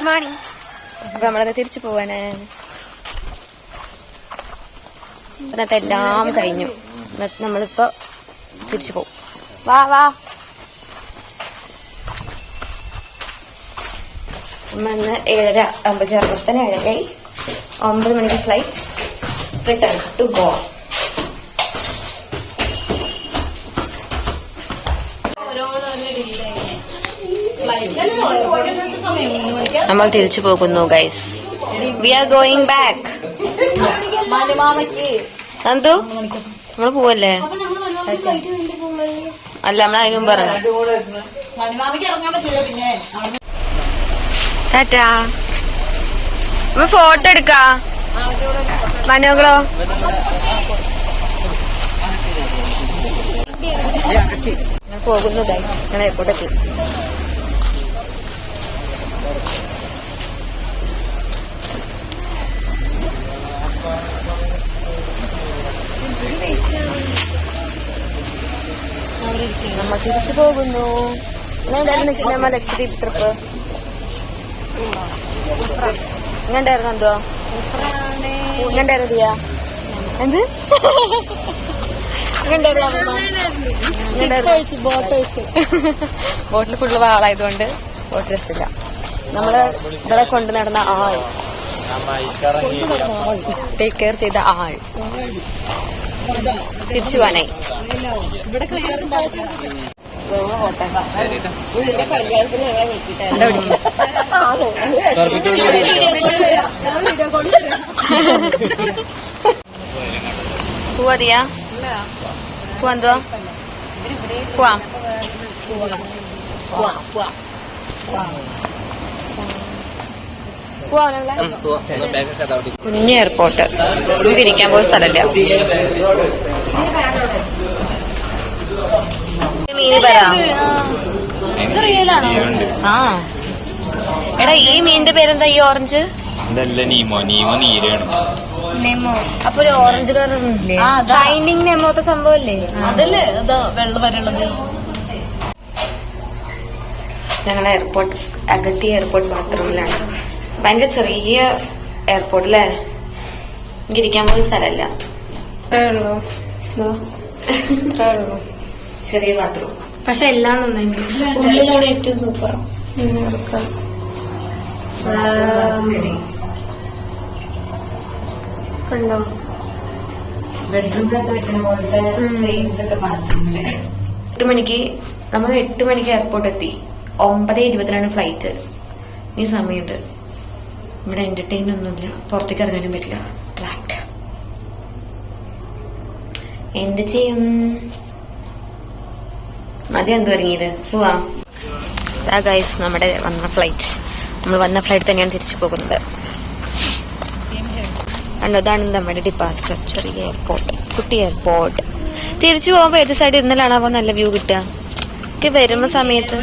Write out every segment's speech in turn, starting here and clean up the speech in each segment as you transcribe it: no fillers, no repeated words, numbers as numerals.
Morning. അപ്പൊ നമ്മളത് തിരിച്ചു പോവാണ്. ഇന്നത്തെ എല്ലാം കഴിഞ്ഞു. നമ്മളിപ്പോ തിരിച്ചു പോകും. വാ വാ. ഇന്ന് 7:50 ചേർത്തന്നെ 7 9 മണിക്ക് ഫ്ലൈറ്റ്. Return to Goa. നമ്മൾ തിരിച്ചു പോകുന്നു guys. We are going back. Nandu നമ്മള് പോവല്ലേ? അല്ല, നമ്മൾ അതിനും പറഞ്ഞു. ടാറ്റാ. ഫോട്ടോ എടുക്കാ. മനോകളോ ഞാൻ പോകുന്നു ഗൈസ്. ഞാൻ എയർപോർട്ടെത്തി. നമ്മ തിരിച്ചു പോകുന്നു. എങ്ങനെയുണ്ടായിരുന്നു നമ്മ ലക്ഷദ്വീപ് ട്രിപ്പ്? എങ്ങനെയുണ്ടായിരുന്നു? എന്തോ എങ്ങനെയുണ്ടായിരുന്നു ദിയ? എന്ത് ബോട്ടിൽ ഫുള്ള് വാളായതുകൊണ്ട് ബോട്ട് രസമില്ല. നമ്മള് ഇവിടെ കൊണ്ടു നടന്ന ആൾ, ടേക്ക് കെയർ ചെയ്ത ആൾ തിരിച്ചു പോവാനായി. പോവാ ദിയ? പോവാന്തോ? പോവാം. കുഞ്ഞ് എയർപോർട്ട്. തിരിക്കാൻ പോയ സ്ഥലല്ല. മീന് പറയാം. ആ എടാ, ഈ മീനിന്റെ പേരെന്താ? ഈ ഓറഞ്ച് നെമോ. അപ്പൊ ഒരു ഓറഞ്ച് കളർ ഇല്ലേ? ഷൈനിങ് നെമോത്തെ സംഭവല്ലേ? അതല്ലേ വെള്ളം വരെയുള്ളത്. ഞങ്ങളെ എയർപോർട്ട് അഗത്തി എയർപോർട്ട് ബാത്റൂമിലാണ്. ഭയങ്കര ചെറിയ എയർപോർട്ടിലെ എനിക്ക് ഇരിക്കാൻ പോയ സ്ഥലമല്ല. ചെറിയ ബാത്റൂം, പക്ഷെ എല്ലാം നന്നായി. ഉള്ളിലാണ് ഏറ്റവും സൂപ്പർ. കണ്ടോ? ബെഡ്റൂമിലൊക്കെ വെക്കുന്ന പോലത്തെ ഫ്രെയിംസ് ഒക്കെ ബാത്റൂമില്. 8 മണിക്ക് നമ്മൾ 8 മണിക്ക് എയർപോർട്ട് എത്തി. 9:20 ഫ്ലൈറ്റ്. ഈ സമയമുണ്ട്. ഇവിടെ എന്റർടൈൻ ഒന്നുമില്ല. പുറത്തേക്ക് ഇറങ്ങാനും പറ്റില്ല. ട്രാക്ട്. എന്ത് ചെയ്യും? മതി എന്ത് ഒരുങ്ങിയത്. പോവാ ഗൈസ്. നമ്മുടെ വന്ന ഫ്ലൈറ്റ്. നമ്മൾ വന്ന ഫ്ലൈറ്റ് തന്നെയാണ് തിരിച്ചു പോകുന്നത്. അതാണ് നമ്മുടെ ഡിപ്പാർച്ചർ. ചെറിയ എയർപോർട്ട്, കുട്ടി എയർപോർട്ട്. തിരിച്ചു പോകുമ്പോ ഏത് സൈഡ് ഇരുന്നാലാണാവോ നല്ല വ്യൂ കിട്ടുക? എനിക്ക് വരുമ്പോ സമയത്ത്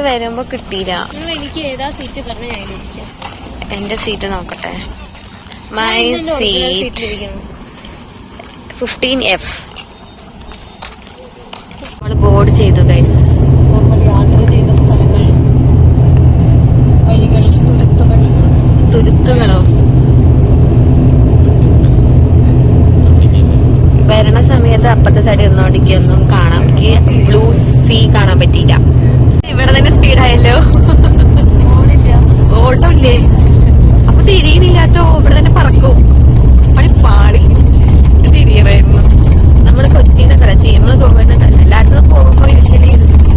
വരുമ്പോ കിട്ടിയില്ല. എന്റെ സീറ്റ് നോക്കട്ടെ. My seat 15F. നമ്മള് ബോർഡ് ചെയ്തു ഗൈസ്. യാത്ര ചെയ്ത സ്ഥലങ്ങൾ, വഴികൾ, തുരുത്തുകളോ. വരണ സമയത്ത് അപ്പത്തെ സൈഡ് ഇരുന്നോണ്ടിരിക്കൊന്നും കാണാൻ, എനിക്ക് ബ്ലൂ സീ കാണാൻ പറ്റിയില്ല. ഇവിടെ തന്നെ സ്പീഡായല്ലോ. ഓട്ടോ ഇല്ലേ? അപ്പൊ തിരിയുന്നില്ലാട്ടോ. ഇവിടെ തന്നെ പറക്കും. പാളി തിരിയണമായിരുന്നു. നമ്മള് കൊച്ചിന്നൊക്കെ ചെയ്യും. നമ്മള് ഗോവന്നൊക്കെ എല്ലായിടത്തും പോകുമ്പോ യൂഷ്വലി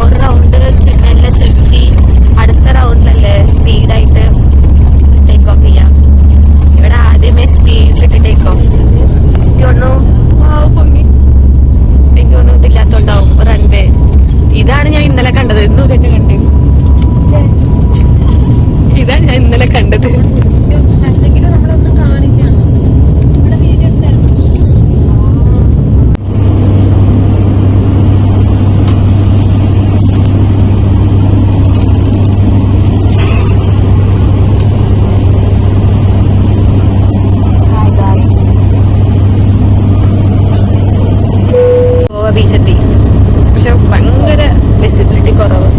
ഒരു റൗണ്ട് നല്ല ചുറ്റി അടുത്ത റൗണ്ടിലല്ലേ സ്പീഡായിട്ട് ടേക്ക് ഓഫ് ചെയ്യാം. ഇവിടെ ആദ്യമേ സ്പീഡിലിട്ട് ടേക്ക് ഓഫ്. എനിക്ക് തോന്നുന്നു പൊങ്ങി. എനിക്ക് തോന്നുന്നു ഇതില്ലാത്തോണ്ടാവും റൺവേ. ഇതാണ് ഞാൻ ഇന്നലെ കണ്ടത്. ഇന്നും ഇതന്നെ കണ്ടത്. ഇതാണ് ഞാൻ ഇന്നലെ കണ്ടത്. അല്ലെങ്കിലും നമ്മളൊന്നും കാണില്ല. ഇവിടെ വീഡിയോ എടുത്തായിരുന്നു. ഗോവ ബീച്ചെത്തി. പക്ഷെ ഭയങ്കര വിസിബിലിറ്റി കുറവ്.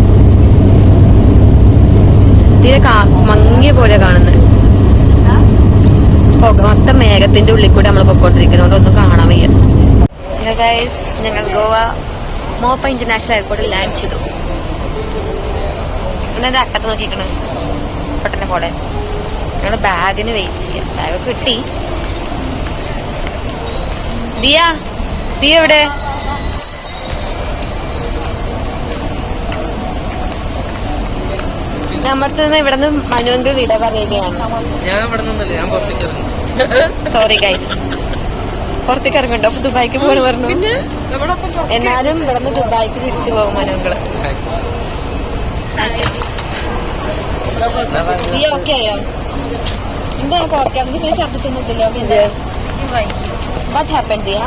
തീരെ മങ്ങിയ പോലെ കാണുന്നത്. മൊത്തം മേഘത്തിന്റെ ഉള്ളിൽ കൂടെ നമ്മൾ പൊക്കോണ്ടിരിക്കുന്നത്, ഒന്നും കാണാൻ വയ്യ. ഗൈസ്, ഞങ്ങൾ ഗോവ മോപ്പ ഇന്റർനാഷണൽ എയർപോർട്ടിൽ ലാൻഡ് ചെയ്തു. എന്നെ അക്കത്ത് നോക്കിക്കണേ പെട്ടെന്ന് പോലെ. ഞങ്ങൾ ബാഗിന് വെയിറ്റ് ചെയ്യാം. ബാഗ് കിട്ടി. ദിയ എവിടെ? നമ്മുടെ ഇവിടെ നിന്ന് മനുവിന്റെ വിട പറയുകയാണ്. സോറി ഗൈസ്, പുറത്തേക്ക് ഇറങ്ങണ്ടോ? അപ്പൊ ദുബായിക്ക് പോകണം പറഞ്ഞു. എന്നാലും ഇവിടെ നിന്ന് ദുബായിക്ക് തിരിച്ചു പോകും മനുങ്ങള്. നീ ഓക്കെ ആയോ? എന്താ എനിക്ക് ഓക്കെ? അതിന് ഛർദിച്ചൊന്നുമില്ലല്ലോ. പിന്നെ what happened ദിയ?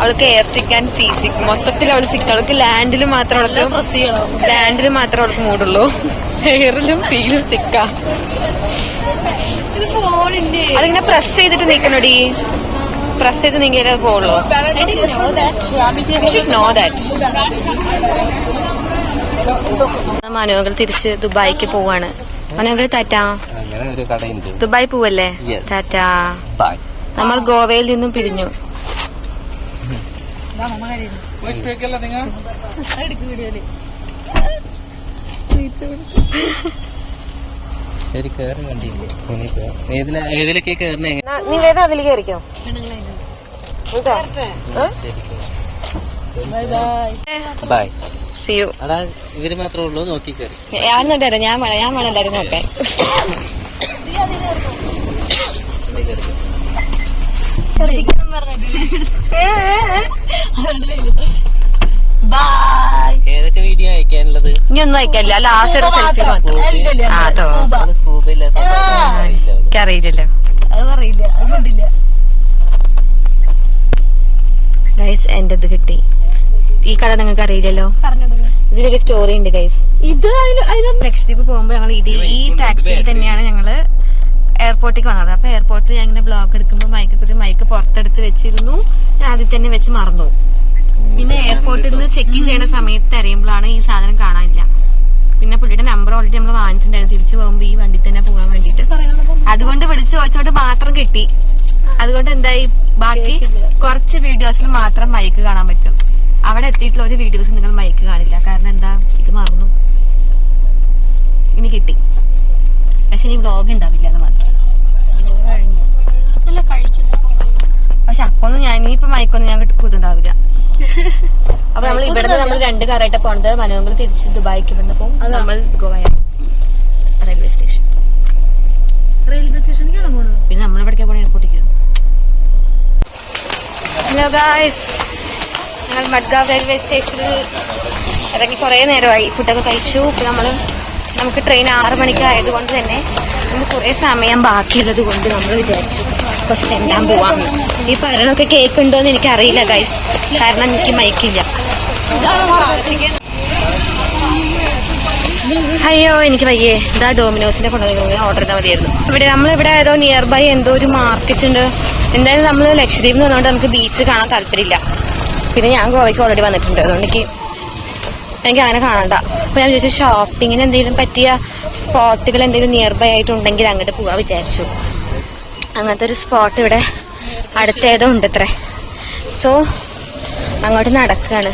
അവൾക്ക് എയർ സിക്ക് ആൻഡ് സീ സിക്ക്, മൊത്തത്തിൽ അവള് സിക്ക്. അവൾക്ക് ലാൻഡിൽ മാത്രം അവൾക്ക് മൂടുള്ളൂ. എയറിലും സീയിലും സിക്കാ. അതിങ്ങനെ പ്രസ് ചെയ്തിട്ട് നിക്കണോടി. പ്രസ് ചെയ്ത് നീങ്ങിയാലേ അത് പോകുള്ളൂ. മനോകൾ തിരിച്ച് ദുബായിക്ക് പോവാണ്. മനോകൾ ടാറ്റാ. ദുബായ് പോവല്ലേ? ടാറ്റാ. നമ്മൾ ഗോവയിൽ നിന്നും പിരിഞ്ഞു. ഏതിലൊക്കെ കേറണേ? നീ വേദന അതിൽ കയറിക്കോ. ബൈ. See you. അതാ ഇവര് മാത്രമേ ഉള്ളൂ നോക്കി കയറി. ഞാൻ വേണം എല്ലാരും നോക്കാൻ. ഏതൊക്കെ വീഡിയോ അയക്കാനുള്ളത്? ഇനി ഒന്നും അയക്കാനില്ല. ലാസ്റ്റ് ഒരു സെൽഫി സ്കൂബ ഇല്ലാത്ത അറിയില്ലല്ലോ. ഗൈസ്, എന്റെ ഇത് കിട്ടി. ഈ കഥ നിങ്ങൾക്ക് അറിയില്ലല്ലോ. ഇതിലൊരു സ്റ്റോറി ഉണ്ട് ഗൈസ്. ലക്ഷദ്വീപ് പോകുമ്പോ ഞങ്ങൾ ഈ ടാക്സിയിൽ തന്നെയാണ് ഞങ്ങള് എയർപോർട്ടിലേക്ക് വന്നത്. അപ്പൊ എയർപോർട്ടിൽ ഞാൻ ഇങ്ങനെ ബ്ലോഗ് എടുക്കുമ്പോൾ മൈക്ക് പുറത്തെടുത്ത് വെച്ചിരുന്നു. ഞാൻ ആദ്യം തന്നെ വെച്ച് മറന്നു. പിന്നെ എയർപോർട്ടിൽ നിന്ന് ചെക്ക് ഇൻ ചെയ്യുന്ന സമയത്ത് അറിയുമ്പോഴാണ് ഈ സാധനം കാണാനില്ല. പിന്നെ പുള്ളിയുടെ നമ്പർ ഓൾറെഡി നമ്മൾ വാങ്ങിച്ചിട്ടുണ്ടായിരുന്നു. തിരിച്ചു പോകുമ്പോ ഈ വണ്ടി തന്നെ പോകാൻ വേണ്ടിട്ട്. അതുകൊണ്ട് വിളിച്ചു ചോദിച്ചോണ്ട് മാത്രം കിട്ടി. അതുകൊണ്ട് എന്തായി, ബാക്കി കുറച്ച് വീഡിയോസിൽ മാത്രം മൈക്ക് കാണാൻ പറ്റും. അവിടെ എത്തിയിട്ടുള്ള ഒരു വീഡിയോസ് നിങ്ങൾ മൈക്ക് കാണില്ല. കാരണം എന്താ, ഇത് മറന്നു. ഇനി കിട്ടി, പക്ഷെ ഇനി വ്ലോഗ് ഉണ്ടാവില്ല എന്ന് മാത്രം. പക്ഷെ അപ്പൊന്നും ഞാൻ ഇനിയിപ്പോ മൈക്കൊന്നും ഞാൻ കൂത്തുണ്ടാവില്ല. അപ്പൊ നമ്മൾ ഇവിടുന്ന് നമ്മൾ 2 കാറായിട്ട് പോണത്. മനോങ്ങൾ തിരിച്ച് ദുബായിക്ക് ഇവിടുന്ന് പോകും. നമ്മൾ ഗോവ റെയിൽവേ സ്റ്റേഷൻ. പിന്നെ നമ്മൾ എവിടേക്കാ പോണ? എയർപോർട്ടിലേക്ക്. ഹലോ ഗായ്സ്, ഞങ്ങൾ മഡ്ഗാവ് റെയിൽവേ സ്റ്റേഷനിൽ ഇറങ്ങി കുറെ നേരമായി. ഫുഡൊക്കെ കഴിച്ചു. ഇപ്പൊ നമുക്ക് ട്രെയിൻ 6 മണിക്ക് ആയതുകൊണ്ട് തന്നെ നമുക്ക് കുറെ സമയം ബാക്കിയുള്ളത് കൊണ്ട് നമ്മൾ വിചാരിച്ചു കുറച്ച് തെണ്ടാൻ പോവാന്ന്. ഈ പറയണൊക്കെ കേൾക്കുന്നുണ്ടോന്ന് എനിക്ക് അറിയില്ല ഗൈസ്, കാരണം എനിക്ക് മൈക്കില്ല. അയ്യോ എനിക്ക് വയ്യേ. ഇതാ ഡോമിനോസിന്റെ കൊണ്ടുവന്ന് ഓർഡർ ചെയ്താൽ മതിയായിരുന്നു. നമ്മളിവിടെ ഏതോ നിയർ ബൈ എന്തോ ഒരു മാർക്കറ്റ് ഉണ്ട്. എന്തായാലും നമ്മൾ ലക്ഷദ്വീപ് നിന്നുകൊണ്ട് നമുക്ക് ബീച്ച് കാണാൻ താല്പര്യമില്ല. പിന്നെ ഞാൻ ഗോവയ്ക്ക് ഓൾറെഡി വന്നിട്ടുണ്ട്, അതുകൊണ്ട് എനിക്ക് അങ്ങനെ കാണണ്ട. അപ്പൊ ഞാൻ വിചാരിച്ചു ഷോപ്പിങ്ങിന് എന്തെങ്കിലും പറ്റിയ സ്പോട്ടുകൾ എന്തെങ്കിലും നിയർ ബൈ ആയിട്ടുണ്ടെങ്കിൽ അങ്ങോട്ട് പോവാൻ വിചാരിച്ചു. അങ്ങനത്തെ ഒരു സ്പോട്ട് ഇവിടെ അടുത്തേതോ ഉണ്ട് അത്രേ. സോ അങ്ങോട്ട് നടക്കുകയാണ്.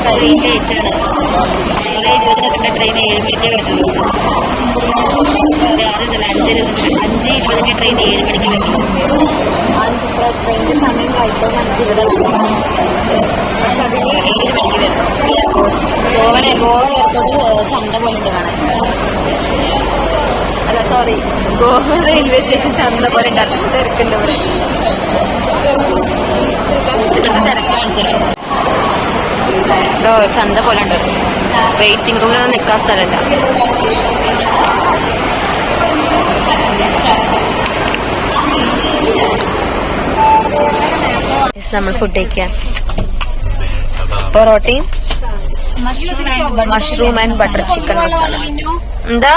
ട്രെയിൻ ലേറ്റാണ്. 6:20 ട്രെയിൻ 7 മണിക്കേ വരുള്ളൂ. 5:20 ട്രെയിൻ 7 മണിക്ക് വരുള്ളൂ. ട്രെയിനിന്റെ സമയം ആയിട്ടോ 5:20. പക്ഷെ അതിന് 7 മണിക്ക് വരും. ഗോവ എയർപോർട്ടിൽ ചന്ത പോലെ ഉണ്ട് കാണാൻ. അല്ല സോറി, ഗോവ റെയിൽവേ സ്റ്റേഷൻ ചന്ത പോലെ ഉണ്ട്. തിരക്കുണ്ട് ഇവിടെ. തിരക്ക് കാണിച്ചില്ല. ചന്ത പോലെ ഉണ്ട്. വെയിറ്റിംഗ് റൂമിലൊന്നും നിൽക്കാൻ സ്ഥലമില്ല. നമ്മൾ ഫുഡ് കഴിക്കാൻ പൊറോട്ടയും mushroom and butter chicken masala. എന്താ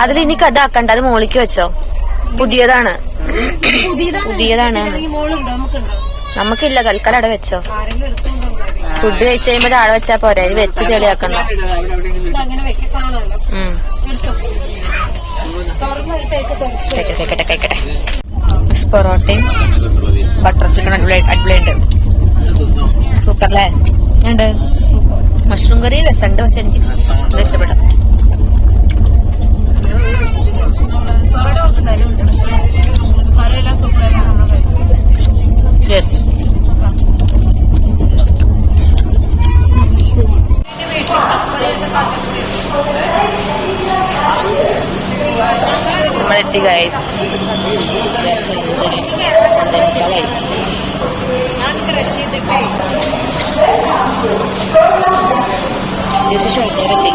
അതിൽ ഇനി കഥാക്കണ്ട, അത് മോളിക്ക് വെച്ചോ. പുതിയതാണ്. നമുക്കില്ല, തൽക്കാലം അവിടെ വെച്ചോ. ഫുഡ് കഴിച്ച് കഴിയുമ്പോ ആളെ വെച്ചാ പോരെ, ഇത് വെച്ച് ചെളിയാക്കണ്ട. കഴിക്കട്ടെ. പൊറോട്ടയും ബട്ടർ ചിക്കൻ അടിപൊളിയുണ്ട്. സൂപ്പർ അല്ലേ? ഉണ്ട്. മഷ്റൂം കറി രസമുണ്ട്, പക്ഷെ എനിക്ക് ഇഷ്ടപ്പെട്ടു. നമ്മളെത്തി ഗൈസ്. ഷൊർണൂരെത്തി.